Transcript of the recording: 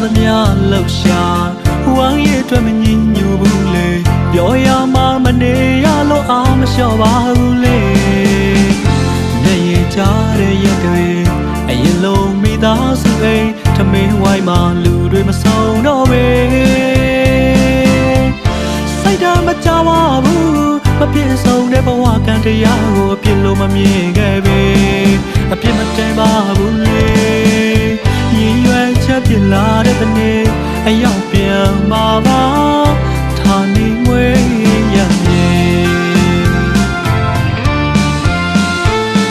သမျှလှုပ်ရှားဝမ်းရဲ့အတွက်မငြင်းညူဘူးလေပြောရမှမနေရလို့အောင်မလျှော့ပါဘူးလေနေရကြတဲ့ရက်တွေအရင်လုံးမိသားစုအိမ်ထမင်းဝိုင်းမှာလူတွေမဆုံးတော့ပဲစိတ်ဓာတ်မကြပါဘူးမပြည့်စုံတဲ့ဘဝကံတရားကိုအပြစ်လို့မမြင်ခဲ့ပဲအပြစ်မတင်ပါဘူးလေရည်ရွယ်ချက်ပြလာတဲ့တနေ့အရောက်ပြန်မှာပါ